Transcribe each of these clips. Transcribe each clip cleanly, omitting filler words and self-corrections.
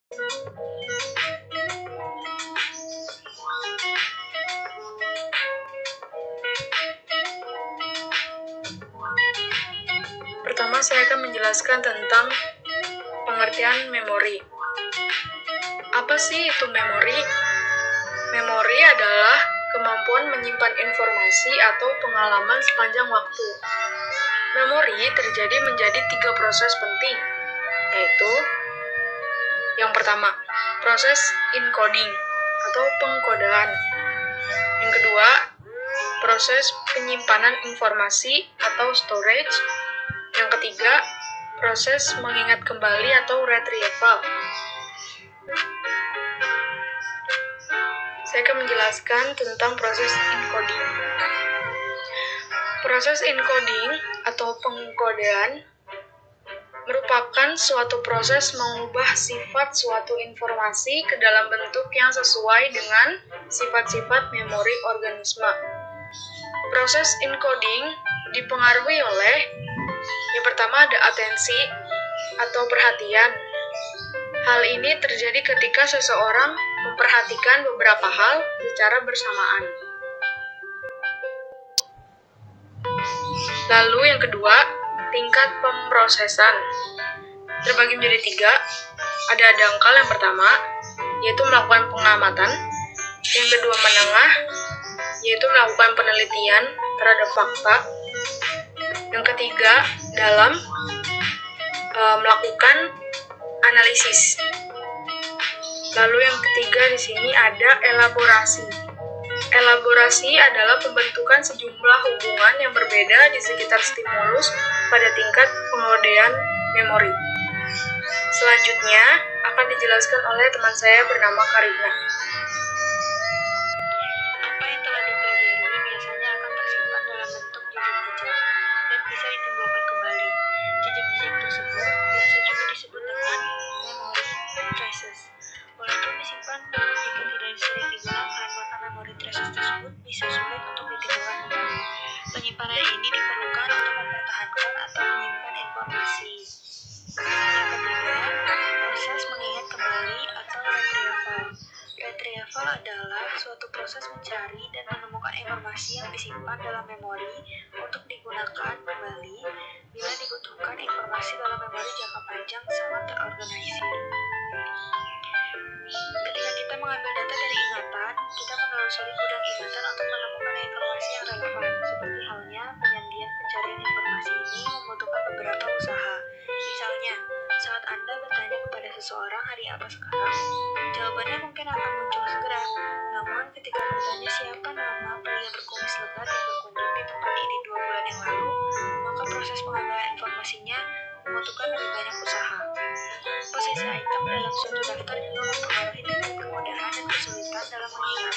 Pertama, saya akan menjelaskan tentang pengertian memori. Apa sih itu memori? Memori adalah kemampuan menyimpan informasi atau pengalaman sepanjang waktu. Memori terjadi menjadi 3 proses penting, yaitu yang pertama, proses encoding atau pengkodaan. Yang kedua, proses penyimpanan informasi atau storage. Yang ketiga, proses mengingat kembali atau retrieval. Saya akan menjelaskan tentang proses encoding. Proses encoding atau pengkodaan merupakan suatu proses mengubah sifat suatu informasi ke dalam bentuk yang sesuai dengan sifat-sifat memori organisme. Proses encoding dipengaruhi oleh yang pertama ada atensi atau perhatian. Hal ini terjadi ketika seseorang memperhatikan beberapa hal secara bersamaan. Lalu yang kedua, tingkat pemrosesan. Terbagi menjadi 3. Ada dangkal yang pertama, yaitu melakukan pengamatan. Yang kedua menengah, yaitu melakukan penelitian terhadap fakta. Yang ketiga, dalam melakukan analisis. Lalu yang ketiga di sini ada elaborasi. Elaborasi adalah pembentukan sejumlah hubungan yang berbeda di sekitar stimulus pada tingkat pengodaan memori. Selanjutnya akan dijelaskan oleh teman saya bernama Karina. Apa yang telah dipelajari biasanya akan tersimpan dalam bentuk jejak-jejak dan bisa ditimbulkan kembali. Jejak-jejak tersebut biasa juga disebut dengan memory traces. Walaupun disimpan, namun jika tidak sering digunakan, maka memory traces tersebut bisa sulit untuk ditimbulkan kembali. Penyimpanan ini diperlukan untuk mempertahankan atau menyimpan informasi. Yang ketiga, proses mengingat kembali atau retrieval. Retrieval adalah suatu proses mencari dan menemukan informasi yang disimpan dalam memori untuk digunakan kembali bila dibutuhkan. Informasi dalam memori jangka panjang sangat terorganisir. Ketika kita mengambil data dari ingatan, kita menelusuri gudang ingatan untuk menemukan informasi yang relevan. Seperti halnya penyandian pencarian informasi ini membutuhkan beberapa usaha. Misalnya, saat Anda bertanya kepada seseorang hari apa sekarang, jawabannya mungkin akan muncul segera. Namun, ketika bertanya siapa nama pria berkumis lebat yang berkunjung di tempat ini 2 bulan yang lalu, maka proses pengambilan informasinya membutuhkan lebih banyak usaha. Posisi item dalam suatu daftar juga mempengaruhi tingkat kemudahan dan kesulitan dalam mengingat.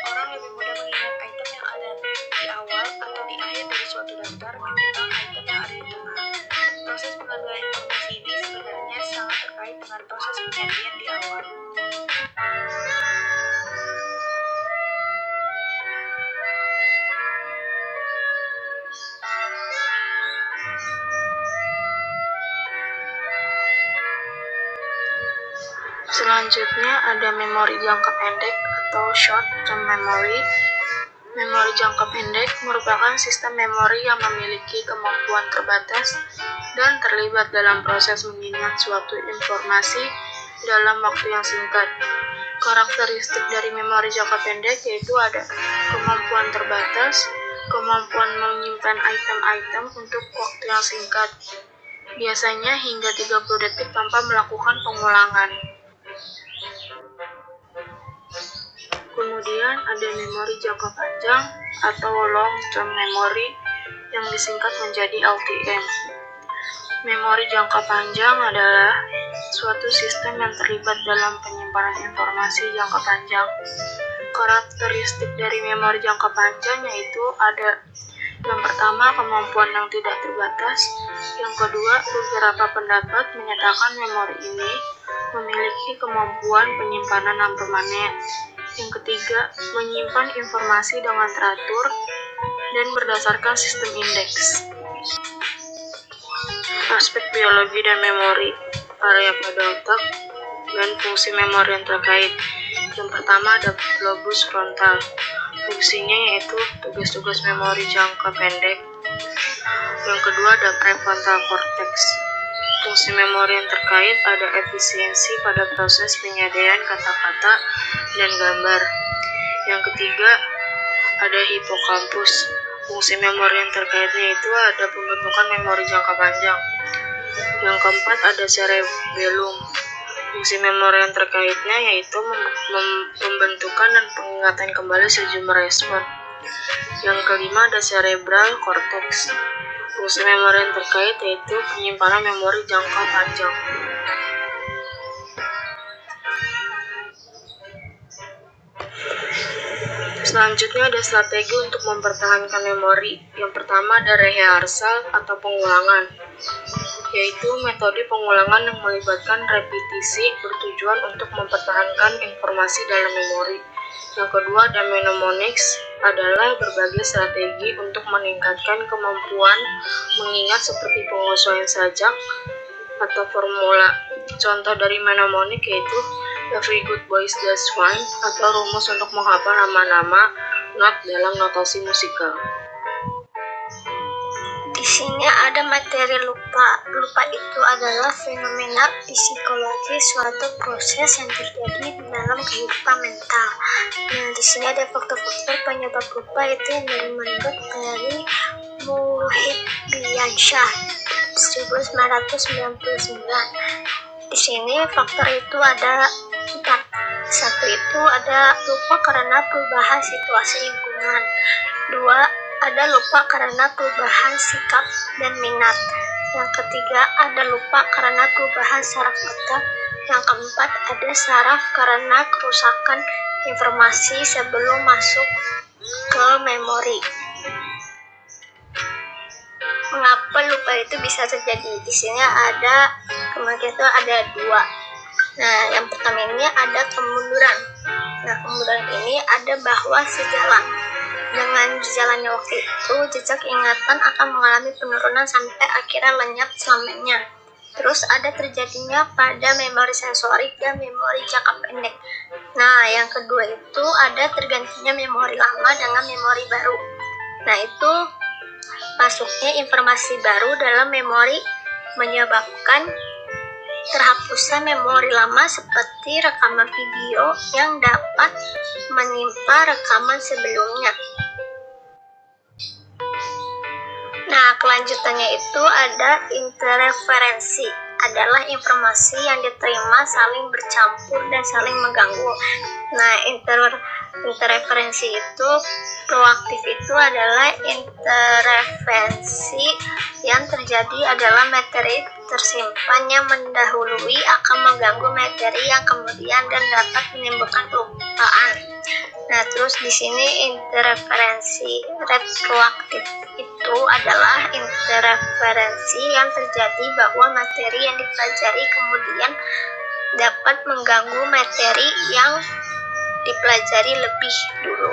Orang lebih mudah mengingat item yang ada di awal atau di akhir dari suatu daftar ketimbang item yang ada di tengah. Proses pengambilan informasi ini sebenarnya sangat terkait dengan proses penyajian di awal. Selanjutnya ada memori jangka pendek atau short term memory. Memori jangka pendek merupakan sistem memori yang memiliki kemampuan terbatas dan terlibat dalam proses mengingat suatu informasi dalam waktu yang singkat. Karakteristik dari memori jangka pendek yaitu ada kemampuan terbatas, kemampuan menyimpan item-item untuk waktu yang singkat, biasanya hingga 30 detik tanpa melakukan pengulangan. Kemudian ada memori jangka panjang atau long term memory yang disingkat menjadi LTM. Memori jangka panjang adalah suatu sistem yang terlibat dalam penyimpanan informasi jangka panjang. Karakteristik dari memori jangka panjang yaitu ada yang pertama kemampuan yang tidak terbatas, yang kedua beberapa pendapat menyatakan memori ini memiliki kemampuan penyimpanan yang permanen, yang ketiga menyimpan informasi dengan teratur dan berdasarkan sistem indeks. Aspek biologi dan memori area pada otak dan fungsi memori yang terkait. Yang pertama ada lobus frontal. Fungsinya yaitu tugas-tugas memori jangka pendek. Yang kedua ada prefrontal cortex. Fungsi memori yang terkait ada efisiensi pada proses penyadaian kata-kata dan gambar. Yang ketiga ada hipokampus. Fungsi memori yang terkaitnya itu ada pembentukan memori jangka panjang. Yang keempat ada cerebellum. Fungsi memori yang terkaitnya yaitu pembentukan dan pengingatan kembali sejumlah respon. Yang kelima ada cerebral cortex. Fungsi memori yang terkait yaitu penyimpanan memori jangka panjang. Selanjutnya ada strategi untuk mempertahankan memori. Yang pertama ada rehearsal atau pengulangan, yaitu metode pengulangan yang melibatkan repetisi bertujuan untuk mempertahankan informasi dalam memori. Yang kedua ada mnemonics, adalah berbagai strategi untuk meningkatkan kemampuan mengingat seperti pengusuhan sajak atau formula. Contoh dari mnemonic yaitu Every Good Boy Does Fine atau rumus untuk menghafal nama-nama not dalam notasi musikal. Di sini ada materi lupa. Lupa itu adalah fenomena psikologi, suatu proses yang terjadi di dalam kehidupan mental. Nah, di sini ada faktor-faktor penyebab lupa itu yang menurut dari Muhibbiansyah 1999. Di sini faktor itu ada 4. Satu itu ada lupa karena perubahan situasi lingkungan. 2. Ada lupa karena perubahan sikap dan minat. Yang ketiga ada lupa karena perubahan saraf otak. Yang keempat ada saraf karena kerusakan informasi sebelum masuk ke memori. Mengapa lupa itu bisa terjadi? Di sini ada kemungkinan ada 2. Nah, yang pertama ini ada kemunduran. Nah, kemunduran ini ada bahwa sejalan dengan berjalannya waktu itu, jejak ingatan akan mengalami penurunan sampai akhirnya lenyap selamanya. Terus ada terjadinya pada memori sensorik dan memori jangka pendek. Nah, yang kedua itu ada tergantinya memori lama dengan memori baru. Nah, itu masuknya informasi baru dalam memori menyebabkan terhapusnya memori lama seperti rekaman video yang dapat menimpa rekaman sebelumnya. Nah, kelanjutannya itu ada interferensi, adalah informasi yang diterima saling bercampur dan saling mengganggu. Nah, interferensi itu proaktif itu adalah interferensi yang terjadi adalah materi tersimpan yang mendahului akan mengganggu materi yang kemudian dan dapat menimbulkan kelupaan. Nah, terus di sini interferensi retroaktif itu adalah interferensi yang terjadi bahwa materi yang dipelajari kemudian dapat mengganggu materi yang dipelajari lebih dulu.